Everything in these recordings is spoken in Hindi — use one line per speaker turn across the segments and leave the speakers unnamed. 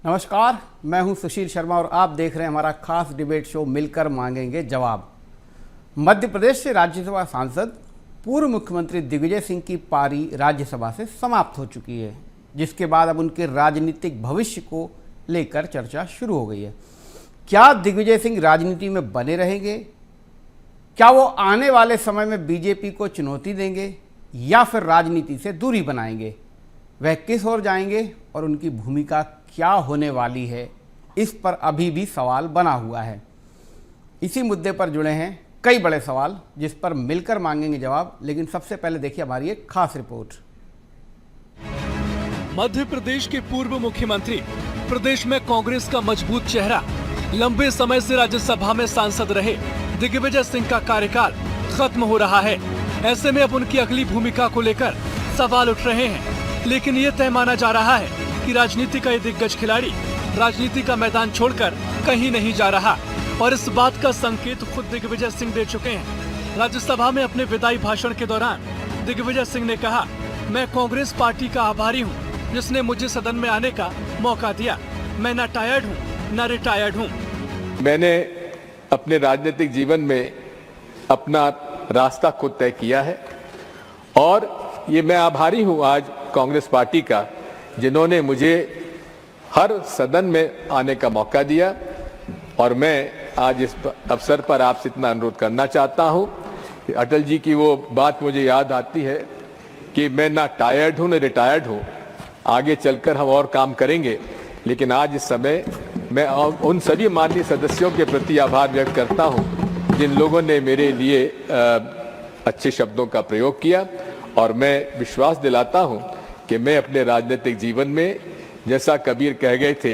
नमस्कार, मैं हूं सुशील शर्मा और आप देख रहे हैं हमारा खास डिबेट शो मिलकर मांगेंगे जवाब। मध्य प्रदेश से राज्यसभा सांसद पूर्व मुख्यमंत्री दिग्विजय सिंह की पारी राज्यसभा से समाप्त हो चुकी है, जिसके बाद अब उनके राजनीतिक भविष्य को लेकर चर्चा शुरू हो गई है। क्या दिग्विजय सिंह राजनीति में बने रहेंगे? क्या वो आने वाले समय में बीजेपी को चुनौती देंगे या फिर राजनीति से दूरी बनाएंगे? वह किस ओर जाएंगे और उनकी भूमिका क्या होने वाली है, इस पर अभी भी सवाल बना हुआ है। इसी मुद्दे पर जुड़े हैं कई बड़े सवाल, जिस पर मिलकर मांगेंगे जवाब। लेकिन सबसे पहले देखिए हमारी एक खास रिपोर्ट।
मध्य प्रदेश के पूर्व मुख्यमंत्री, प्रदेश में कांग्रेस का मजबूत चेहरा, लंबे समय से राज्यसभा में सांसद रहे दिग्विजय सिंह का कार्यकाल खत्म हो रहा है। ऐसे में अब उनकी अगली भूमिका को लेकर सवाल उठ रहे हैं। लेकिन ये तय माना जा रहा है कि राजनीति का ये दिग्गज खिलाड़ी राजनीति का मैदान छोड़कर कहीं नहीं जा रहा, और इस बात का संकेत खुद दिग्विजय सिंह दे चुके हैं। राज्यसभा में अपने विदाई भाषण के दौरान दिग्विजय सिंह ने कहा, मैं कांग्रेस पार्टी का आभारी हूँ जिसने मुझे सदन में आने का मौका दिया। मैं न टायर्ड हूँ न रिटायर्ड हूँ।
मैंने अपने राजनीतिक जीवन में अपना रास्ता खुद तय किया है और ये मैं आभारी हूँ आज कांग्रेस पार्टी का, जिन्होंने मुझे हर सदन में आने का मौका दिया। और मैं आज इस अवसर पर आपसे इतना अनुरोध करना चाहता हूं कि अटल जी की वो बात मुझे याद आती है कि मैं ना टायर्ड हूं ना रिटायर्ड हूं, आगे चलकर हम और काम करेंगे। लेकिन आज इस समय मैं उन सभी माननीय सदस्यों के प्रति आभार व्यक्त करता हूं जिन लोगों ने मेरे लिए अच्छे शब्दों का प्रयोग किया, और मैं विश्वास दिलाता हूं कि मैं अपने राजनीतिक जीवन में, जैसा कबीर कह गए थे,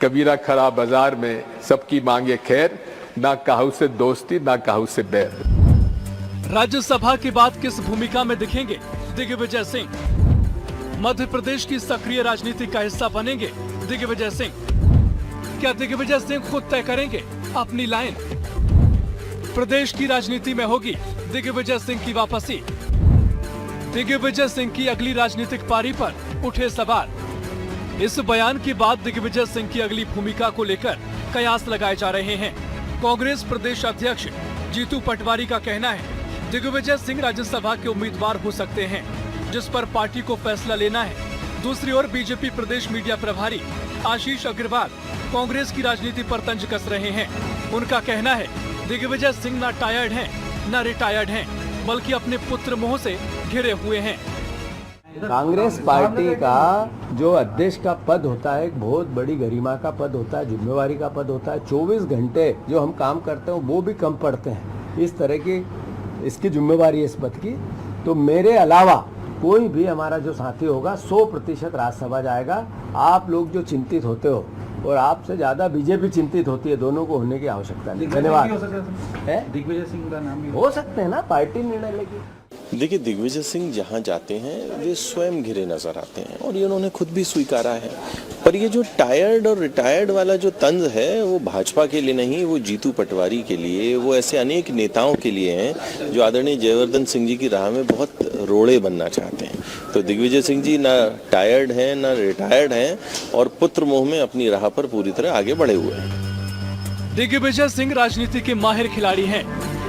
कबीरा खरा बाजार में सबकी मांगे खैर, ना काहू से दोस्ती ना काहू से बैर।
राज्यसभा के बाद किस भूमिका में दिखेंगे दिग्विजय सिंह? मध्य प्रदेश की सक्रिय राजनीति का हिस्सा बनेंगे दिग्विजय सिंह? क्या दिग्विजय सिंह खुद तय करेंगे अपनी लाइन? प्रदेश की राजनीति में होगी दिग्विजय सिंह की वापसी। दिग्विजय सिंह की अगली राजनीतिक पारी पर उठे सवाल। इस बयान के बाद दिग्विजय सिंह की अगली भूमिका को लेकर कयास लगाए जा रहे हैं। कांग्रेस प्रदेश अध्यक्ष जीतू पटवारी का कहना है दिग्विजय सिंह राज्यसभा के उम्मीदवार हो सकते हैं, जिस पर पार्टी को फैसला लेना है। दूसरी ओर बीजेपी प्रदेश मीडिया प्रभारी आशीष अग्रवाल कांग्रेस की राजनीति पर तंज कस रहे हैं। उनका कहना है दिग्विजय सिंह न टायर्ड हैं न रिटायर्ड हैं, बल्कि अपने पुत्र मोह से घिरे हुए हैं।
कांग्रेस पार्टी का जो अध्यक्ष का पद होता है एक बहुत बड़ी गरिमा का पद होता है, जिम्मेवारी का पद होता है। 24 घंटे जो हम काम करते हैं वो भी कम पड़ते हैं। इस तरह की इसकी जिम्मेवारी है इस पद की। तो मेरे अलावा कोई भी हमारा जो साथी होगा 100% राज्यसभा जाएगा। आप लोग जो चिंतित होते हो और आपसे ज्यादा बीजेपी चिंतित होती है, दोनों को होने की आवश्यकता है। धन्यवाद।
दिग्विजय सिंह का नाम
हो सकते हैं ना, पार्टी निर्णय लेगी।
देखिए, दिग्विजय सिंह जहाँ जाते हैं वे स्वयं घिरे नजर आते हैं और ये उन्होंने खुद भी स्वीकारा है। पर ये जो टायर्ड और रिटायर्ड वाला जो तंज है वो भाजपा के लिए नहीं, वो जीतू पटवारी के लिए, वो ऐसे अनेक नेताओं के लिए हैं जो आदरणीय जयवर्धन सिंह जी की राह में बहुत रोड़े बनना चाहते हैं। तो दिग्विजय सिंह जी ना टायर्ड हैं ना रिटायर्ड हैं और पुत्र मोह में अपनी राह पर पूरी तरह आगे बढ़े हुए हैं।
दिग्विजय सिंह राजनीति के माहिर खिलाड़ी हैं।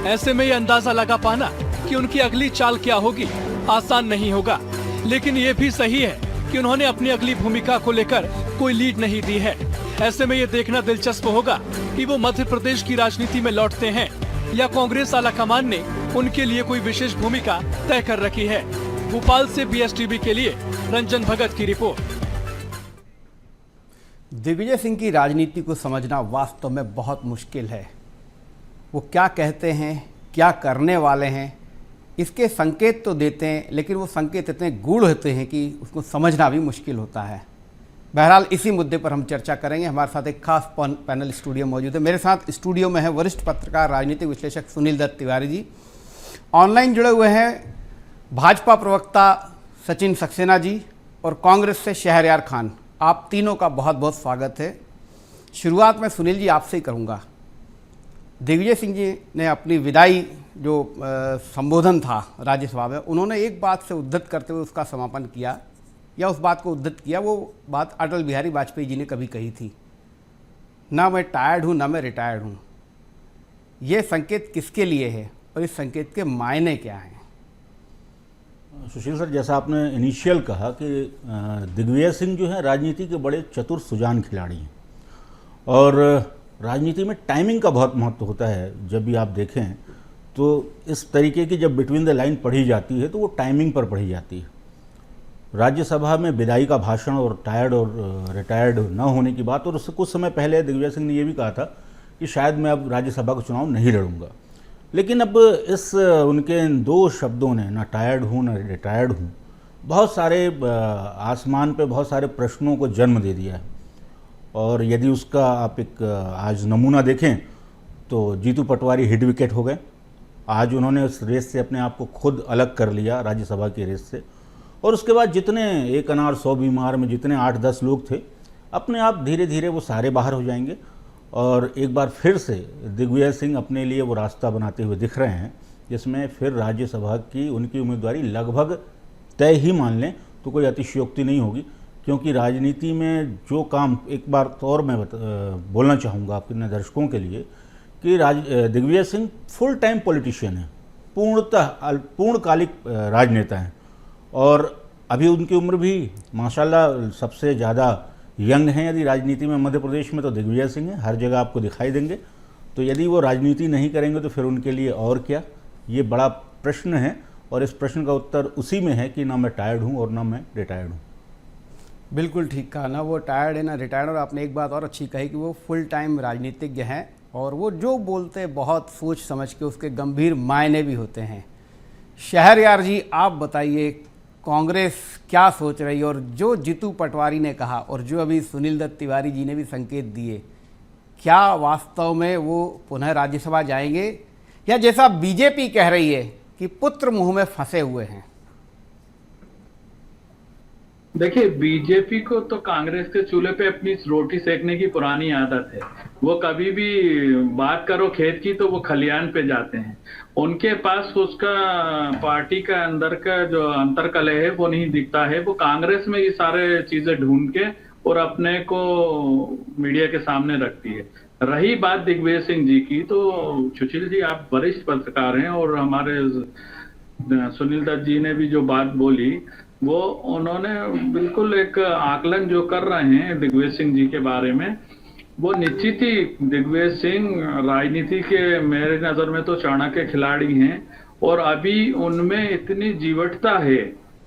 ऐसे में ये अंदाजा लगा पाना कि उनकी अगली चाल क्या होगी आसान नहीं होगा। लेकिन ये भी सही है कि उन्होंने अपनी अगली भूमिका को लेकर कोई लीड नहीं दी है। ऐसे में ये देखना दिलचस्प होगा कि वो मध्य प्रदेश की राजनीति में लौटते हैं या कांग्रेस आलाकमान ने उनके लिए कोई विशेष भूमिका तय कर रखी है। भोपाल से BSTV के लिए रंजन भगत की रिपोर्ट।
दिग्विजय सिंह की राजनीति को समझना वास्तव में बहुत मुश्किल है। वो क्या कहते हैं, क्या करने वाले हैं, इसके संकेत तो देते हैं, लेकिन वो संकेत इतने गूढ़ होते हैं कि उसको समझना भी मुश्किल होता है। बहरहाल इसी मुद्दे पर हम चर्चा करेंगे। हमारे साथ एक खास पैनल स्टूडियो मौजूद है। मेरे साथ स्टूडियो में है वरिष्ठ पत्रकार राजनीतिक विश्लेषक सुनील दत्त तिवारी जी। ऑनलाइन जुड़े हुए हैं भाजपा प्रवक्ता सचिन सक्सेना जी और कांग्रेस से शहरयार खान। आप तीनों का बहुत बहुत स्वागत है। शुरुआत में सुनील जी आपसे ही करूँगा। दिग्विजय सिंह जी ने अपनी विदाई जो संबोधन था राज्यसभा में, उन्होंने एक बात से उद्धृत करते हुए उसका समापन किया या उस बात को उद्धृत किया, वो बात अटल बिहारी वाजपेयी जी ने कभी कही थी, ना मैं टायर्ड हूँ ना मैं रिटायर्ड हूँ। ये संकेत किसके लिए है और इस संकेत के मायने क्या हैं?
सुशील सर, जैसा आपने इनिशियल कहा कि दिग्विजय सिंह जो है राजनीति के बड़े चतुर सुजान खिलाड़ी हैं और राजनीति में टाइमिंग का बहुत महत्व होता है। जब भी आप देखें तो इस तरीके की जब बिटवीन द लाइन पढ़ी जाती है तो वो टाइमिंग पर पढ़ी जाती है। राज्यसभा में विदाई का भाषण और टायर्ड और रिटायर्ड न होने की बात, और उससे कुछ समय पहले दिग्विजय सिंह ने ये भी कहा था कि शायद मैं अब राज्यसभा का चुनाव नहीं लड़ूंगा। लेकिन अब इस उनके इन दो शब्दों ने, ना टायर्ड हूँ ना रिटायर्ड हूँ, बहुत सारे आसमान पे बहुत सारे प्रश्नों को जन्म दे दिया है। और यदि उसका आप एक आज नमूना देखें तो जीतू पटवारी हिट विकेट हो गए। आज उन्होंने उस रेस से अपने आप को खुद अलग कर लिया, राज्यसभा की रेस से। और उसके बाद जितने एक अनार 100 बीमार में जितने 8-10 लोग थे, अपने आप धीरे धीरे वो सारे बाहर हो जाएंगे और एक बार फिर से दिग्विजय सिंह अपने लिए वो रास्ता बनाते हुए दिख रहे हैं जिसमें फिर राज्यसभा की उनकी उम्मीदवारी लगभग तय ही मान लें तो कोई अतिशयोक्ति नहीं होगी। क्योंकि राजनीति में जो काम, एक बार तो और मैं बोलना चाहूँगा आपके दर्शकों के लिए कि Digvijay Singh full time politician है, पूर्णकालिक राजनेता हैं और अभी उनकी उम्र भी माशाल्लाह सबसे ज़्यादा यंग हैं। यदि राजनीति में मध्य प्रदेश में तो दिग्विजय सिंह है, हर जगह आपको दिखाई देंगे। तो यदि वो राजनीति नहीं करेंगे तो फिर उनके लिए और क्या, ये बड़ा प्रश्न है। और इस प्रश्न का उत्तर उसी में है कि ना मैं टायर्ड हूँ और ना मैं रिटायर्ड हूँ।
बिल्कुल ठीक कहा, ना वो टायर्ड है ना रिटायर्ड। और आपने एक बात और अच्छी कही कि वो फुल टाइम राजनीतिज्ञ हैं और वो जो बोलते हैं बहुत सोच समझ के, उसके गंभीर मायने भी होते हैं। शहरयार जी, आप बताइए कांग्रेस क्या सोच रही है? और जो जीतू पटवारी ने कहा और जो अभी सुनील दत्त तिवारी जी ने भी संकेत दिए, क्या वास्तव में वो पुनः राज्यसभा जाएंगे या जैसा बीजेपी कह रही है कि पुत्र मुंह में फंसे हुए हैं?
देखिए, बीजेपी को तो कांग्रेस के चूल्हे पे अपनी रोटी सेकने की पुरानी आदत है। वो कभी भी बात करो खेत की तो वो खलियान पे जाते हैं। उनके पास उसका पार्टी का अंदर का जो अंतर्कलह है वो नहीं दिखता है। वो कांग्रेस में ये सारे चीजें ढूंढ के और अपने को मीडिया के सामने रखती है। रही बात दिग्विजय सिंह जी की, तो सुशील जी आप वरिष्ठ पत्रकार हैं और हमारे सुनील दत्त जी ने भी जो बात बोली वो उन्होंने बिल्कुल एक आकलन जो कर रहे हैं दिग्विजय सिंह जी के बारे में, वो निश्चित ही दिग्विजय सिंह राजनीति के मेरे नजर में तो चाणक्य खिलाड़ी हैं और अभी उनमें इतनी जीवटता है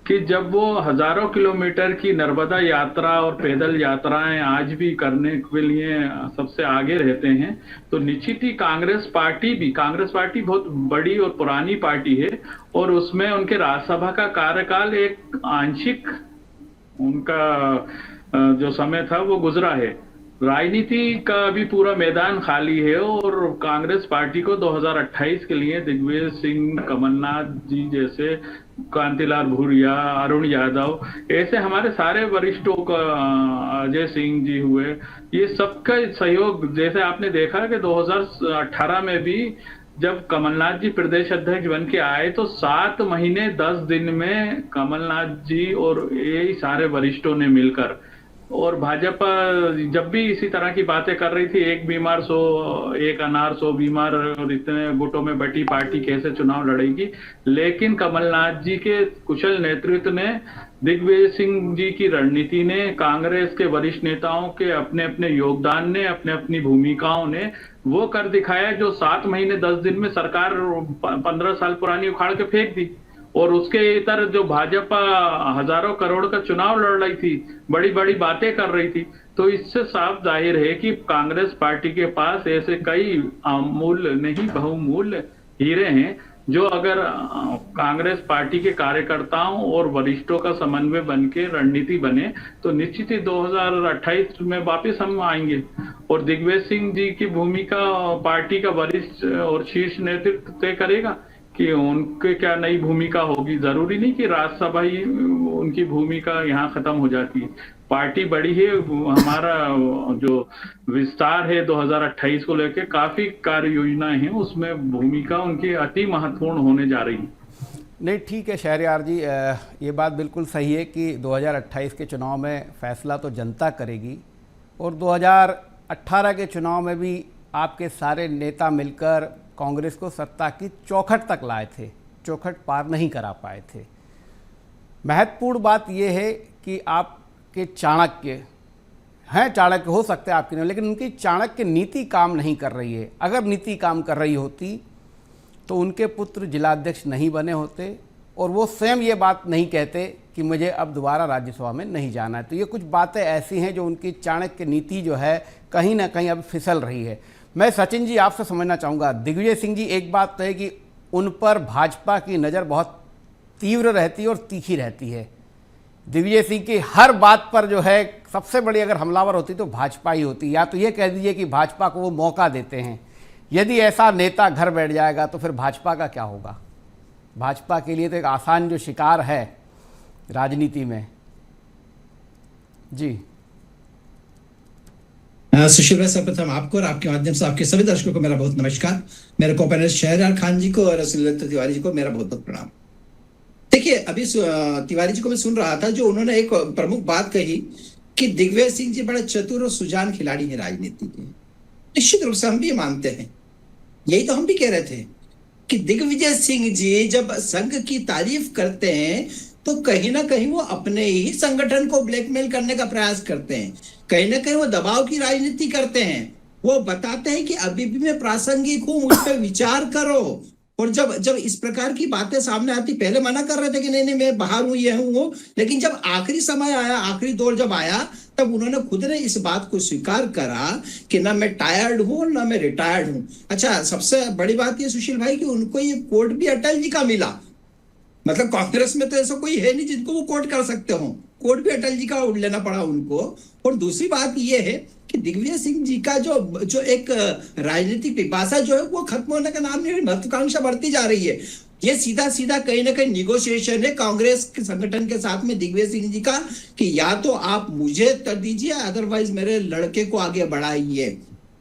कि जब वो हजारों किलोमीटर की नर्मदा यात्रा और पैदल यात्राएं आज भी करने के लिए सबसे आगे रहते हैं, तो निश्चित ही कांग्रेस पार्टी बहुत बड़ी और पुरानी पार्टी है और उसमें उनके राज्यसभा का कार्यकाल एक आंशिक उनका जो समय था वो गुजरा है। राजनीति का अभी पूरा मैदान खाली है और कांग्रेस पार्टी को 2028 के लिए दिग्विजय सिंह, कमलनाथ जी जैसे, कांतिलाल भूरिया, अरुण यादव, ऐसे हमारे सारे वरिष्ठों का, अजय सिंह जी हुए, ये सबका सहयोग, जैसे आपने देखा कि 2018 में भी जब कमलनाथ जी प्रदेश अध्यक्ष बन के आए तो 7 महीने 10 दिन में कमलनाथ जी और यही सारे वरिष्ठों ने मिलकर, और भाजपा जब भी इसी तरह की बातें कर रही थी, एक बीमार 100, एक अनार 100 बीमार और इतने गुटों में बटी पार्टी कैसे चुनाव लड़ेगी, लेकिन कमलनाथ जी के कुशल नेतृत्व ने, दिग्विजय सिंह जी की रणनीति ने, कांग्रेस के वरिष्ठ नेताओं के अपने अपने योगदान ने, अपने अपनी भूमिकाओं ने वो कर दिखाया जो 7 महीने 10 दिन में सरकार 15 साल पुरानी उखाड़ के फेंक दी। और उसके इतर जो भाजपा हजारों करोड़ का चुनाव लड़ रही थी, बड़ी बड़ी बातें कर रही थी, तो इससे साफ जाहिर है कि कांग्रेस पार्टी के पास ऐसे कई अमूल्य नहीं बहुमूल्य हीरे हैं जो अगर कांग्रेस पार्टी के कार्यकर्ताओं और वरिष्ठों का समन्वय बन के रणनीति बने तो निश्चित ही 2028 में वापस हम आएंगे। और दिग्विजय सिंह जी की भूमिका पार्टी का वरिष्ठ और शीर्ष नेतृत्व तय करेगा कि उनके क्या नई भूमिका होगी। जरूरी नहीं कि राज्यसभा ही उनकी भूमिका यहाँ खत्म हो जाती है। पार्टी बड़ी है, हमारा जो विस्तार है 2028 को लेकर काफी कार्य योजनाएं हैं, उसमें भूमिका उनकी अति महत्वपूर्ण होने जा रही है।
नहीं, ठीक है शहरयार जी, ये बात बिल्कुल सही है कि 2028 के चुनाव में फैसला तो जनता करेगी, और 2018 के चुनाव में भी आपके सारे नेता मिलकर कांग्रेस को सत्ता की चौखट तक लाए थे, चौखट पार नहीं करा पाए थे। महत्वपूर्ण बात यह है कि आपके चाणक्य हैं, चाणक्य हो सकते हैं आपके नहीं, लेकिन उनकी चाणक्य नीति काम नहीं कर रही है। अगर नीति काम कर रही होती तो उनके पुत्र जिलाध्यक्ष नहीं बने होते, और वो स्वयं ये बात नहीं कहते कि मुझे अब दोबारा राज्यसभा में नहीं जाना है। तो ये कुछ बातें ऐसी हैं जो उनकी चाणक्य नीति जो है कहीं ना कहीं अब फिसल रही है। मैं सचिन जी आपसे समझना चाहूँगा, दिग्विजय सिंह जी, एक बात तो है कि उन पर भाजपा की नज़र बहुत तीव्र रहती है और तीखी रहती है। दिग्विजय सिंह की हर बात पर जो है सबसे बड़ी अगर हमलावर होती तो भाजपा ही होती, या तो ये कह दीजिए कि भाजपा को वो मौका देते हैं। यदि ऐसा नेता घर बैठ जाएगा तो फिर भाजपा का क्या होगा? भाजपा के लिए तो एक आसान जो शिकार है राजनीति में। जी
सुशील भाई, सर्वप्रथम आपको और आपके माध्यम से आपके सभी दर्शकों को मेरा बहुत नमस्कार। मेरे को पैनलिस्ट शहरयार खान जी को और सुनील तिवारी जी को मेरा बहुत बहुत प्रणाम। देखिए, अभी तिवारी जी को मैं सुन रहा था, जो उन्होंने एक प्रमुख बात कही कि दिग्विजय सिंह जी बड़े चतुर और सुजान खिलाड़ी हैं राजनीति के। निश्चित रूप से हम भी मानते हैं, यही तो हम भी कह रहे थे कि दिग्विजय सिंह जी जब संघ की तारीफ करते हैं तो कहीं ना कहीं वो अपने ही संगठन को ब्लैकमेल करने का प्रयास करते हैं, कहीं ना कहीं वो दबाव की राजनीति करते हैं। वो बताते हैं कि अभी भी मैं प्रासंगिक हूं, मुझ पर विचार करो। और जब जब इस प्रकार की बातें सामने आती, पहले मना कर रहे थे कि नहीं मैं बाहर हूं, ये हूं वो, लेकिन जब आखिरी समय आया, आखिरी दौर जब आया, तब उन्होंने खुद ने इस बात को स्वीकार करा कि ना मैं टायर्ड हूं ना मैं रिटायर्ड हूं। अच्छा, सबसे बड़ी बात ये सुशील भाई कि उनको ये कोट भी अटल जी का मिला। मतलब कांग्रेस में तो ऐसा कोई है नहीं जिनको वो कोट कर सकते हो, कोट भी अटल जी का लेना पड़ा उनको। और दूसरी बात ये है कि दिग्विजय सिंह जी का जो एक राजनीतिक पिपासा जो है वो खत्म होने का नाम नहीं, महत्वाकांक्षा बढ़ती जा रही है। ये सीधा सीधा कहीं ना कहीं निगोशिएशन है कांग्रेस के संगठन के साथ में दिग्विजय सिंह जी का, कि या तो आप मुझे कर दीजिए, अदरवाइज मेरे लड़के को आगे बढ़ाइए।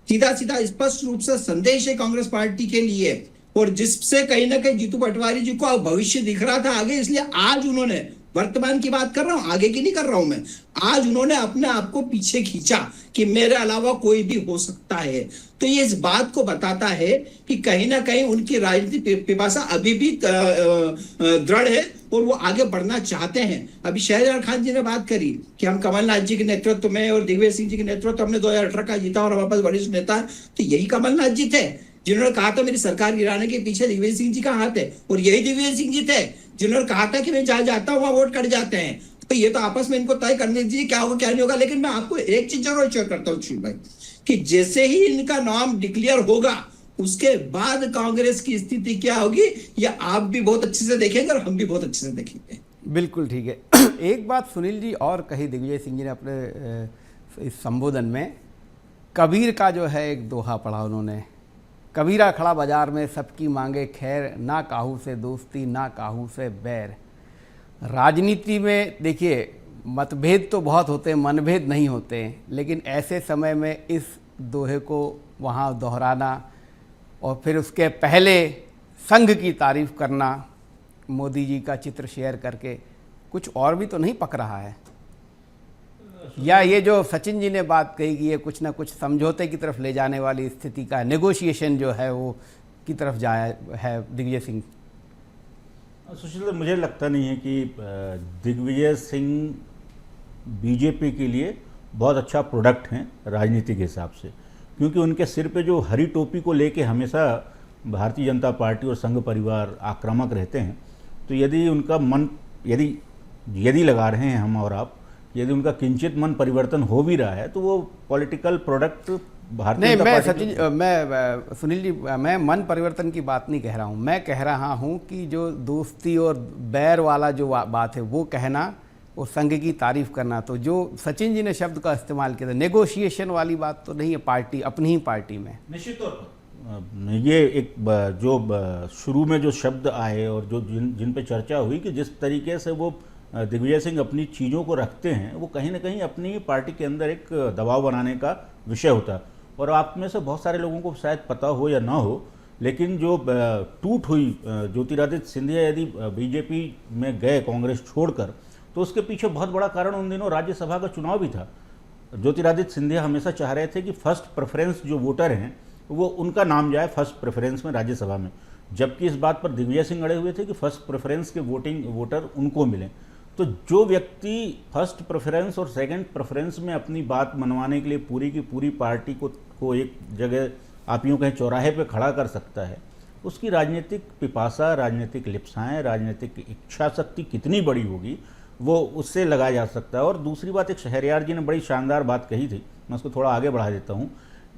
सीधा सीधा स्पष्ट रूप से संदेश है कांग्रेस पार्टी के लिए, और जिससे कहीं ना कहीं जीतू पटवारी जी को भविष्य दिख रहा था आगे। इसलिए आज उन्होंने, वर्तमान की बात कर रहा हूं, आगे की नहीं कर रहा हूं मैं, आज उन्होंने अपने आप को पीछे खींचा कि मेरे अलावा कोई भी हो सकता है। तो ये इस बात को बताता है कि कहीं ना कहीं उनकी राजनीतिक पिपासा अभी भी दृढ़ है और वो आगे बढ़ना चाहते हैं। अभी शहरयार खान जी ने बात करी कि हम कमलनाथ जी के नेतृत्व में और दिग्विजय सिंह जी के नेतृत्व हमने 2018 का जीता और हमारे पास वरिष्ठ नेता, तो यही कमलनाथ जी थे जिन्होंने कहा था मेरी सरकार गिराने के पीछे दिग्विजय सिंह जी का हाथ है, और यही दिग्विजय सिंह जी थे जिन्होंने कहा था कि मैं जहां जाता हूं वहां वोट कट जाते हैं। तो ये तो आपस में इनको तय करने दीजिए क्या होगा क्या नहीं होगा। लेकिन मैं आपको एक चीज जरूर शेयर करता हूँ सुशील भाई, कि जैसे ही इनका नाम डिक्लेयर होगा उसके बाद कांग्रेस की स्थिति क्या होगी, या आप भी बहुत अच्छे से देखेंगे और हम भी बहुत अच्छे से देखेंगे।
बिल्कुल ठीक है। एक बात सुनील जी और कही दिग्विजय सिंह जी ने अपने इस संबोधन में, कबीर का जो है एक दोहा पढ़ा उन्होंने, कबीरा खड़ा बाजार में सबकी मांगे खैर, ना काहू से दोस्ती ना काहू से बैर। राजनीति में देखिए मतभेद तो बहुत होते हैं, मनभेद नहीं होते हैं, लेकिन ऐसे समय में इस दोहे को वहाँ दोहराना और फिर उसके पहले संघ की तारीफ करना, मोदी जी का चित्र शेयर करके, कुछ और भी तो नहीं पक रहा है? या ये जो सचिन जी ने बात कही कि ये कुछ ना कुछ समझौते की तरफ ले जाने वाली स्थिति का नेगोशिएशन जो है वो की तरफ जाया है दिग्विजय सिंह?
सुशील, मुझे लगता नहीं है कि दिग्विजय सिंह बीजेपी के लिए बहुत अच्छा प्रोडक्ट हैं राजनीति के हिसाब से, क्योंकि उनके सिर पे जो हरी टोपी को लेके हमेशा भारतीय जनता पार्टी और संघ परिवार आक्रामक रहते हैं। तो यदि उनका मन यदि लगा रहे हैं हम और आप, यदि उनका किंचित मन परिवर्तन हो भी रहा है तो वो पॉलिटिकल प्रोडक्ट भारतीय जनता
मैं सुनील जी, मैं मन परिवर्तन की बात नहीं कह रहा हूँ। मैं कह रहा हूँ कि जो दोस्ती और बैर वाला जो बात है वो कहना और संघ की तारीफ करना, तो जो सचिन जी ने शब्द का इस्तेमाल किया था, नेगोशिएशन वाली बात तो नहीं है पार्टी अपनी ही पार्टी में।
निश्चित तौर पर ये एक जो शुरू में जो शब्द आए और जो जिन पे चर्चा हुई कि जिस तरीके से वो दिग्विजय सिंह अपनी चीज़ों को रखते हैं, वो कहीं ना कहीं अपनी ही पार्टी के अंदर एक दबाव बनाने का विषय होता है। और आप में से बहुत सारे लोगों को शायद पता हो या ना हो लेकिन जो टूट हुई ज्योतिरादित्य सिंधिया यदि बीजेपी में गए कांग्रेस छोड़कर, तो उसके पीछे बहुत बड़ा कारण उन दिनों राज्यसभा का चुनाव भी था। ज्योतिरादित्य सिंधिया हमेशा चाह रहे थे कि फर्स्ट प्रेफरेंस जो वोटर हैं वो उनका नाम जाए फर्स्ट प्रेफरेंस में राज्यसभा में, जबकि इस बात पर दिग्विजय सिंह अड़े हुए थे कि फर्स्ट प्रेफरेंस के वोटर उनको मिलें। तो जो व्यक्ति फर्स्ट प्रेफरेंस और सेकंड प्रेफरेंस में अपनी बात मनवाने के लिए पूरी की पूरी पार्टी को एक जगह आप यूँ कहें चौराहे पे खड़ा कर सकता है, उसकी राजनीतिक पिपासा, राजनीतिक लिप्साएँ, राजनीतिक इच्छा शक्ति कितनी बड़ी होगी वो उससे लगाया जा सकता है। और दूसरी बात, एक शहरयार जी ने बड़ी शानदार बात कही थी, मैं उसको थोड़ा आगे बढ़ा देता हूँ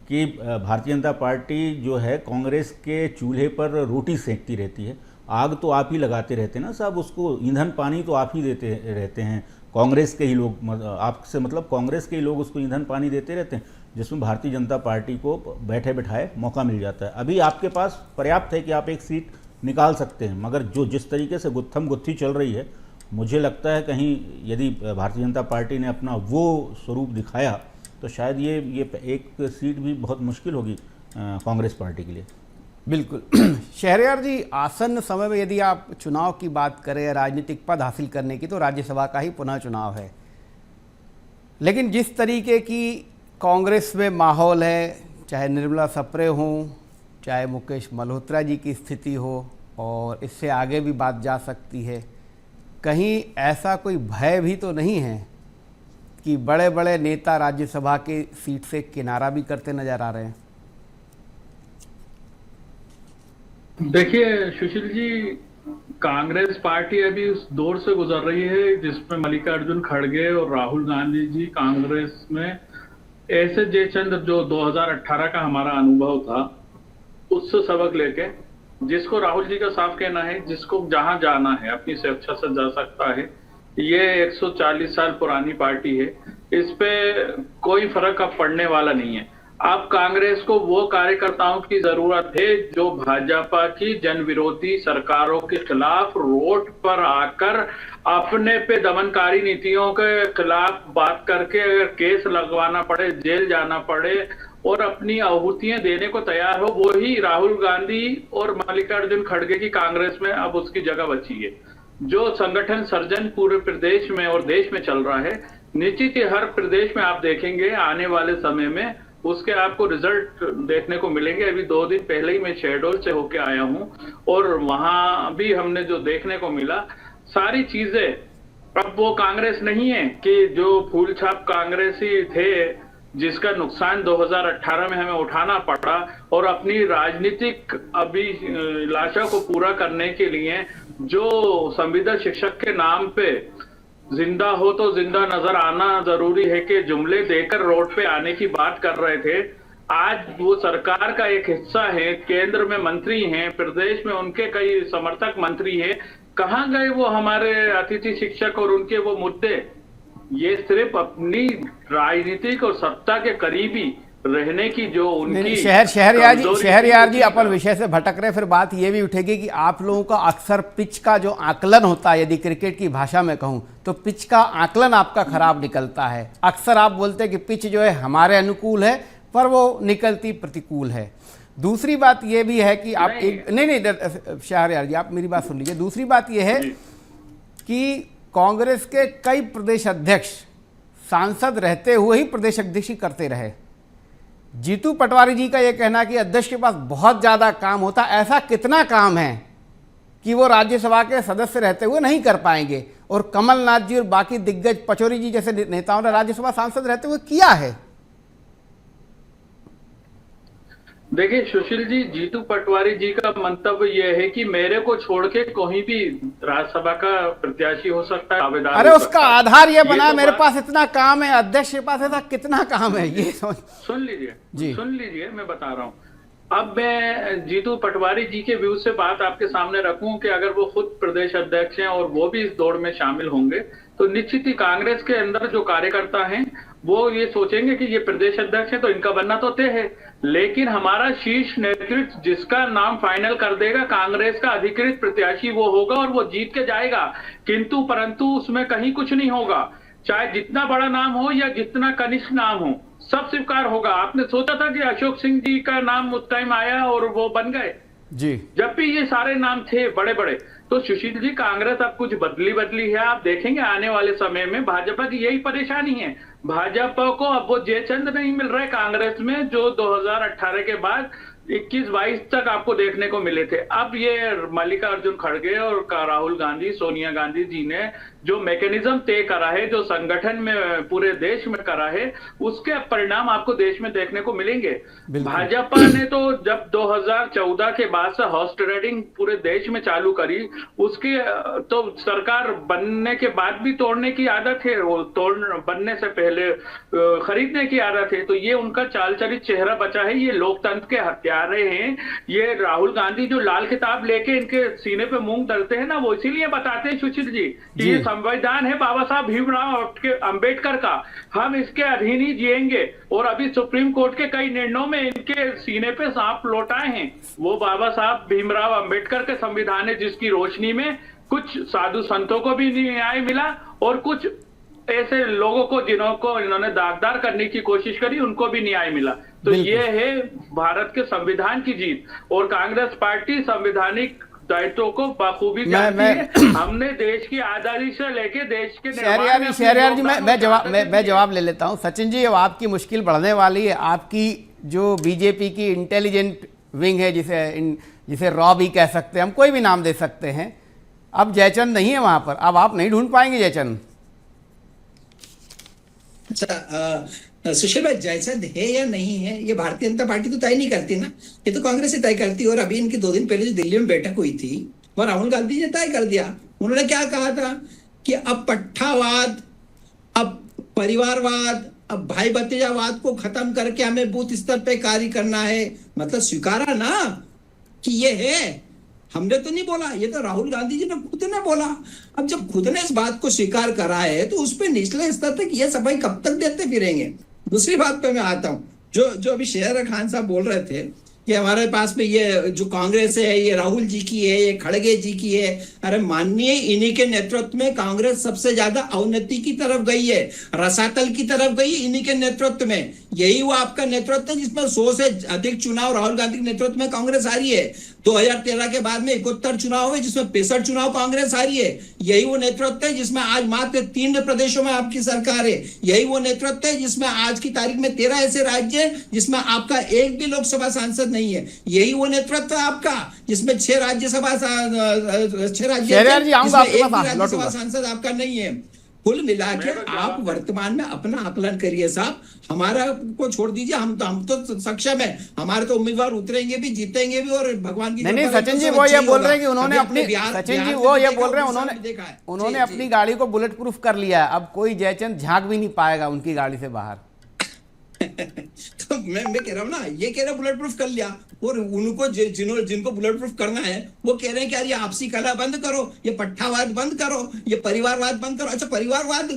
कि भारतीय जनता पार्टी जो है कांग्रेस के चूल्हे पर रोटी सेकती रहती है, आग तो आप ही लगाते रहते हैं ना साहब, उसको ईंधन पानी तो आप ही देते रहते हैं, कांग्रेस के ही लोग, आपसे मतलब कांग्रेस के ही लोग उसको ईंधन पानी देते रहते हैं, जिसमें भारतीय जनता पार्टी को बैठे बैठाए मौका मिल जाता है। अभी आपके पास पर्याप्त है कि आप एक सीट निकाल सकते हैं, मगर जो जिस तरीके से गुत्थम गुत्थी चल रही है, मुझे लगता है कहीं यदि भारतीय जनता पार्टी ने अपना वो स्वरूप दिखाया तो शायद ये एक सीट भी बहुत मुश्किल होगी कांग्रेस पार्टी के लिए।
बिल्कुल। शहरयार जी, आसन्न समय में यदि आप चुनाव की बात करें, राजनीतिक पद हासिल करने की, तो राज्यसभा का ही पुनः चुनाव है। लेकिन जिस तरीके की कांग्रेस में माहौल है, चाहे निर्मला सप्रे हों, चाहे मुकेश मल्होत्रा जी की स्थिति हो, और इससे आगे भी बात जा सकती है, कहीं ऐसा कोई भय भी तो नहीं है कि बड़े बड़े नेता राज्यसभा के सीट से किनारा भी करते नजर आ रहे हैं?
देखिए सुशील जी, कांग्रेस पार्टी अभी उस दौर से गुजर रही है जिसमें मल्लिकार्जुन खड़गे और राहुल गांधी जी कांग्रेस में ऐसे जयचंद्र, जो 2018 का हमारा अनुभव था, उससे सबक लेके, जिसको राहुल जी का साफ कहना है जिसको जहां जाना है अपनी स्वेच्छा से जा सकता है। ये 140 साल पुरानी पार्टी है, इस पे कोई फर्क अब पड़ने वाला नहीं है। अब कांग्रेस को वो कार्यकर्ताओं की जरूरत है जो भाजपा की जन विरोधी सरकारों के खिलाफ रोड पर आकर अपने पे दमनकारी नीतियों के खिलाफ बात करके, अगर केस लगवाना पड़े, जेल जाना पड़े और अपनी आहुतियां देने को तैयार हो, वो ही राहुल गांधी और मल्लिकार्जुन खड़गे की कांग्रेस में अब उसकी जगह बची है। जो संगठन सर्जन पूरे प्रदेश में और देश में चल रहा है, निश्चित ही हर प्रदेश में आप देखेंगे आने वाले समय में उसके आपको रिजल्ट देखने को मिलेंगे। अभी 2 दिन पहले ही मैं शहडोल से होके आया हूं और वहां भी हमने जो देखने को मिला, सारी चीजें, अब वो कांग्रेस नहीं है कि जो फूल छाप कांग्रेसी थे जिसका नुकसान 2018 में हमें उठाना पड़ा, और अपनी राजनीतिक अभिलाषा को पूरा करने के लिए जो संविदा शिक्षक के नाम पे जिंदा हो तो जिंदा नजर आना जरूरी है कि जुमले देकर रोड पे आने की बात कर रहे थे, आज वो सरकार का एक हिस्सा है, केंद्र में मंत्री हैं, प्रदेश में उनके कई समर्थक मंत्री हैं, कहां गए वो हमारे अतिथि शिक्षक और उनके वो मुद्दे? ये सिर्फ अपनी राजनीतिक और सत्ता के करीबी रहने की जो उनकी
शहरयार जी अपन विषय से भटक रहे, फिर बात ये भी उठेगी कि आप लोगों का अक्सर पिच का जो आकलन होता है, यदि क्रिकेट की भाषा में कहूं तो पिच का आकलन आपका खराब निकलता है। अक्सर आप बोलते हैं कि पिच जो है हमारे अनुकूल है, पर वो निकलती प्रतिकूल है। दूसरी बात ये भी है कि आप नहीं शहरयार जी, आप मेरी बात सुन लीजिए। दूसरी बात यह है कि कांग्रेस के कई प्रदेश अध्यक्ष सांसद रहते हुए ही प्रदेश अध्यक्ष करते रहे। जीतू पटवारी जी का यह कहना कि अध्यक्ष के पास बहुत ज्यादा काम होता, ऐसा कितना काम है कि वो राज्यसभा के सदस्य रहते हुए नहीं कर पाएंगे? और कमलनाथ जी और बाकी दिग्गज पचौरी जी जैसे नेताओं ने राज्यसभा सांसद रहते हुए किया है।
देखिए सुशील जी, जीतू पटवारी जी का मंतव्य यह है कि मेरे को छोड़ के कोई भी राज्यसभा का प्रत्याशी हो सकता है, आवेदन।
अरे उसका आधार ये बना, मेरे पास इतना काम है, अध्यक्ष के पास ऐसा कितना काम है, ये
सुन लीजिए मैं बता रहा हूँ। अब मैं जीतू पटवारी जी के व्यू से बात आपके सामने रखूं कि अगर वो खुद प्रदेश अध्यक्ष हैं और वो भी इस दौड़ में शामिल होंगे तो निश्चित ही कांग्रेस के अंदर जो कार्यकर्ता हैं वो ये सोचेंगे कि ये प्रदेश अध्यक्ष है तो इनका बनना तो तय है, लेकिन हमारा शीर्ष नेतृत्व जिसका नाम फाइनल कर देगा, कांग्रेस का अधिकृत प्रत्याशी वो होगा और वो जीत के जाएगा। किंतु परंतु उसमें कहीं कुछ नहीं होगा, चाहे जितना बड़ा नाम हो या जितना कनिष्ठ नाम हो, सब स्वीकार होगा। आपने सोचा था कि अशोक सिंह जी का नाम उस टाइम आया और वो बन गए?
जी।
जब भी ये सारे नाम थे बड़े बड़े, तो सुशील जी कांग्रेस अब कुछ बदली है। आप देखेंगे आने वाले समय में भाजपा की यही परेशानी है। भाजपा को अब वो जयचंद नहीं मिल रहे कांग्रेस में जो 2018 के बाद 21-22 तक आपको देखने को मिले थे। अब ये मल्लिकार्जुन खड़गे और राहुल गांधी, सोनिया गांधी जी ने जो मैकेनिज्म तय करा है, जो संगठन में पूरे देश में करा है, उसके परिणाम आपको देश में देखने को मिलेंगे। भाजपा ने तो जब 2014 के बाद से हॉर्स ट्रेडिंग पूरे देश में चालू करी, उसकी तो सरकार बनने के बाद भी तोड़ने की आदत है, वो बनने से पहले खरीदने की आदत है। तो ये उनका चाल चरित चेहरा बचा है। ये लोकतंत्र के हत्यारे हैं। ये राहुल गांधी जो लाल किताब लेके इनके सीने पे मूंग दलते हैं ना, वो इसीलिए बताते हैं सुशील जी कि ये संविधान है बाबा साहब भीमराव अंबेडकर का, हम इसके अधीन ही जिएंगे। और अभी सुप्रीम कोर्ट के कई निर्णयों में इनके सीने पे सांप लौटाए हैं। वो बाबा साहब भीमराव अंबेडकर के संविधान है जिसकी रोशनी में कुछ साधु संतों को भी न्याय मिला और कुछ ऐसे लोगों को जिनको इन्होंने दागदार करने की कोशिश करी उनको भी न्याय मिला। तो ये है भारत के संविधान की जीत। और कांग्रेस पार्टी संवैधानिक दायित्वों को बखूबी जानती है। हमने देश की आजादी से लेके देश के
शहरयार जी मैं जवाब ले लेता हूं। सचिन जी, अब आपकी मुश्किल बढ़ने वाली है। आपकी जो बीजेपी की इंटेलिजेंट विंग है, जिसे रॉ भी कह सकते हैं, हम कोई भी नाम दे सकते हैं, अब जयचंद नहीं है वहां पर। अब आप नहीं ढूंढ पाएंगे जयचंद।
अच्छा सुशील भाई, जयचंद है या नहीं है ये भारतीय जनता पार्टी तो तय नहीं करती ना, ये तो कांग्रेस ही तय करती है। और अभी इनकी 2 दिन पहले जो दिल्ली में बैठक हुई थी वह राहुल गांधी जी ने तय कर दिया। उन्होंने क्या कहा था कि अब पट्टावाद, अब परिवारवाद, अब भाई भतीजावाद को खत्म करके हमें बूथ स्तर पे कार्य करना है। मतलब स्वीकारा ना कि ये है, हमने तो नहीं बोला, ये तो राहुल गांधी जी ने खुद ने बोला। अब जब खुद ने इस बात को स्वीकार करा है तो उस पर निचले स्तर तक ये सफाई कब तक देते फिरेंगे। दूसरी बात पे मैं आता हूं, जो अभी शेर खान साहब बोल रहे थे कि हमारे पास में ये जो कांग्रेस है ये राहुल जी की है, ये खड़गे जी की है। अरे माननीय, इन्हीं के नेतृत्व में कांग्रेस सबसे ज्यादा अवनति की तरफ गई है, रसातल की तरफ गई इन्हीं के नेतृत्व में। यही वो आपका नेतृत्व है जिसमें 100 से अधिक चुनाव राहुल गांधी के नेतृत्व में कांग्रेस हारी है। 2013 के बाद में 71 चुनाव हुए जिसमें 65 चुनाव कांग्रेस हारी है। यही वो नेतृत्व है जिसमें आज मात्र 3 प्रदेशों में आपकी सरकार है। यही वो नेतृत्व है जिसमें आज की तारीख में 13 ऐसे राज्य है जिसमें आपका एक भी लोकसभा सांसद नहीं है। यही वो नेतृत्व है आपका जिसमें 6 राज्यसभा सांसद आपका नहीं है। कुल मिला के आप वर्तमान में अपना आकलन करिए साहब, हमारा को छोड़ दीजिए। हम तो सक्षम है, हमारे तो उम्मीदवार उतरेंगे भी, जीतेंगे भी और भगवान की
नहीं सचिन जी वो ये बोल रहे हैं कि उन्होंने अपनी सचिन जी वो ये बोल रहे हैं उन्होंने अपनी गाड़ी को बुलेट प्रूफ कर लिया है। अब कोई जयचंद झांक भी नहीं पाएगा उनकी गाड़ी से बाहर।
तो मैं कह रहा हूँ ना, ये कह रहे बुलेट प्रूफ कर लिया और उनको जिनको बुलेट प्रूफ करना है वो कह रहे हैं कि यार ये आपसी कला बंद करो, ये पट्टावाद बंद करो, ये परिवारवाद बंद करो। अच्छा, परिवारवाद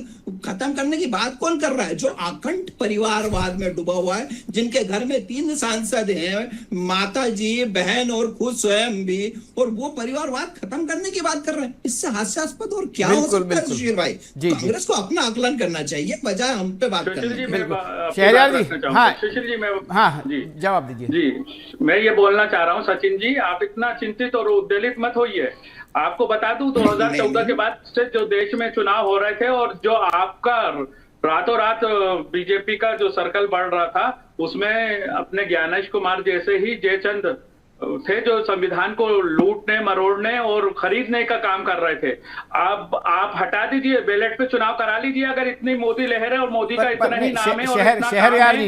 खत्म करने की बात कौन कर रहा है? जो अखंड परिवारवाद में डूबा हुआ है, जिनके घर में 3 सांसद हैं, माता जी, बहन और खुद स्वयं भी, और वो परिवारवाद खत्म करने की बात कर रहे हैं। इससे हास्यास्पद और क्या हो सकता है सुशील भाई? कांग्रेस को अपना आकलन करना चाहिए बजाय हम पे बात करने।
शहरयार जी, हाँ
सुशील जी, मैं
जवाब दीजिए
जी। मैं ये बोलना चाह रहा हूँ सचिन जी, आप इतना चिंतित और उद्वेलित मत होइए। आपको बता दूं 2014 के बाद से जो देश में चुनाव हो रहे थे और जो आपका रातों रात बीजेपी का जो सर्कल बढ़ रहा था, उसमें अपने ज्ञानेश कुमार जैसे ही जयचंद थे जो संविधान को लूटने, मरोड़ने और खरीदने का काम कर रहे थे। अब आप हटा दीजिए, बैलेट पे चुनाव करा लीजिए अगर इतनी मोदी लहर है और मोदी का इतना ही नाम है।
शहरयार जी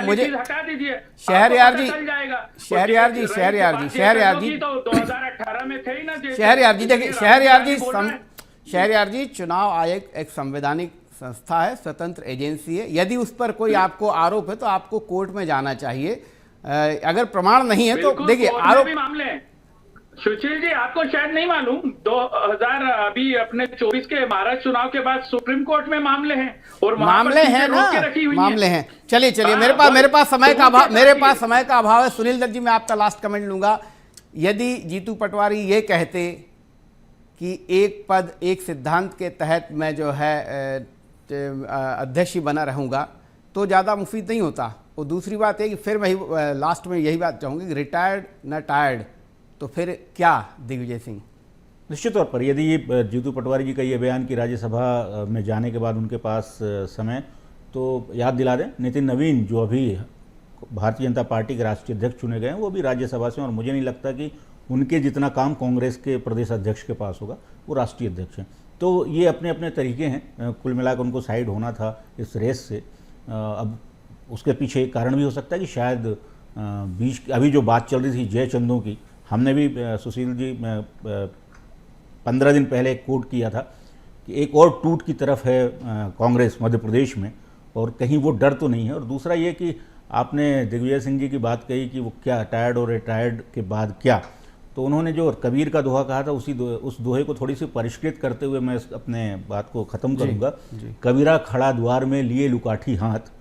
मुझे
हटा दीजिए।
शहरयार जी
तो 2018 में थे ही ना।
शहरयार जी देखिए, शहरयार जी चुनाव आयोग एक संवैधानिक संस्था है, स्वतंत्र एजेंसी है। यदि उस पर कोई आपको आरोप है तो आपको कोर्ट में जाना चाहिए। अगर प्रमाण नहीं है तो देखिए आरोप
भी मामले हैं। सुशील जी, आपको शायद नहीं मालूम, 2000 अभी अपने 24 के महाराष्ट्र चुनाव के बाद सुप्रीम कोर्ट में मामले हैं और
मामले हैं ना, मामले हैं। चलिए मेरे पास समय का अभाव है। सुनील दत्त जी, मैं आपका लास्ट कमेंट लूंगा। यदि जीतू पटवारी ये कहते कि एक पद एक सिद्धांत के तहत मैं जो है अध्यक्ष ही बना रहूँगा तो ज़्यादा मुफीद नहीं होता। और दूसरी बात है कि फिर मैं लास्ट में यही बात चाहूँगी कि रिटायर्ड ना टायर्ड, तो फिर क्या दिग्विजय सिंह?
निश्चित तौर पर यदि ये जीतू पटवारी जी का ये बयान कि राज्यसभा में जाने के बाद उनके पास समय, तो याद दिला दें नितिन नवीन जो अभी भारतीय जनता पार्टी के राष्ट्रीय अध्यक्ष चुने गए हैं वो भी राज्यसभा से, और मुझे नहीं लगता कि उनके जितना काम कांग्रेस के प्रदेश अध्यक्ष के पास होगा, वो राष्ट्रीय अध्यक्ष हैं। तो ये अपने अपने तरीके हैं, कुल मिलाकर उनको साइड होना था इस रेस से। अब उसके पीछे एक कारण भी हो सकता है कि शायद बीच अभी जो बात चल रही थी जयचंदों की, हमने भी सुशील जी 15 दिन पहले एक कोट किया था कि एक और टूट की तरफ है कांग्रेस मध्य प्रदेश में, और कहीं वो डर तो नहीं है। और दूसरा ये कि आपने दिग्विजय सिंह जी की बात कही कि वो क्या टायर्ड और रिटायर्ड के बाद क्या, तो उन्होंने जो कबीर का दोहा कहा था उस दोहे को थोड़ी सी परिष्कृत करते हुए मैं अपने बात को ख़त्म करूँगा। कबीरा खड़ा द्वार में लिए लुकाठी हाथ,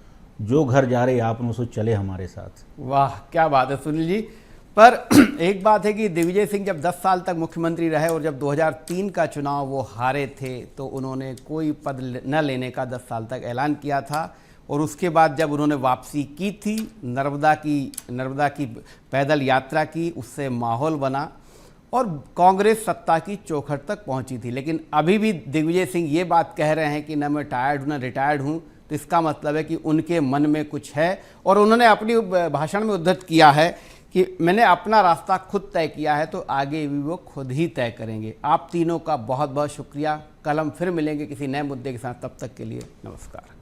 जो घर जा रहे आपनों से चले हमारे साथ।
वाह क्या बात है सुनील जी। पर एक बात है कि दिग्विजय सिंह जब 10 साल तक मुख्यमंत्री रहे और जब 2003 का चुनाव वो हारे थे तो उन्होंने कोई पद न लेने का 10 साल तक ऐलान किया था, और उसके बाद जब उन्होंने वापसी की थी, नर्मदा की पैदल यात्रा की, उससे माहौल बना और कांग्रेस सत्ता की चौखट तक पहुंची थी। लेकिन अभी भी दिग्विजय सिंह ये बात कह रहे हैं कि न मैं टायर्ड हूँ न रिटायर्ड हूँ, तो इसका मतलब है कि उनके मन में कुछ है। और उन्होंने अपनी भाषण में उद्धृत किया है कि मैंने अपना रास्ता खुद तय किया है, तो आगे भी वो खुद ही तय करेंगे। आप तीनों का बहुत बहुत शुक्रिया। कल हम फिर मिलेंगे किसी नए मुद्दे के साथ, तब तक के लिए नमस्कार।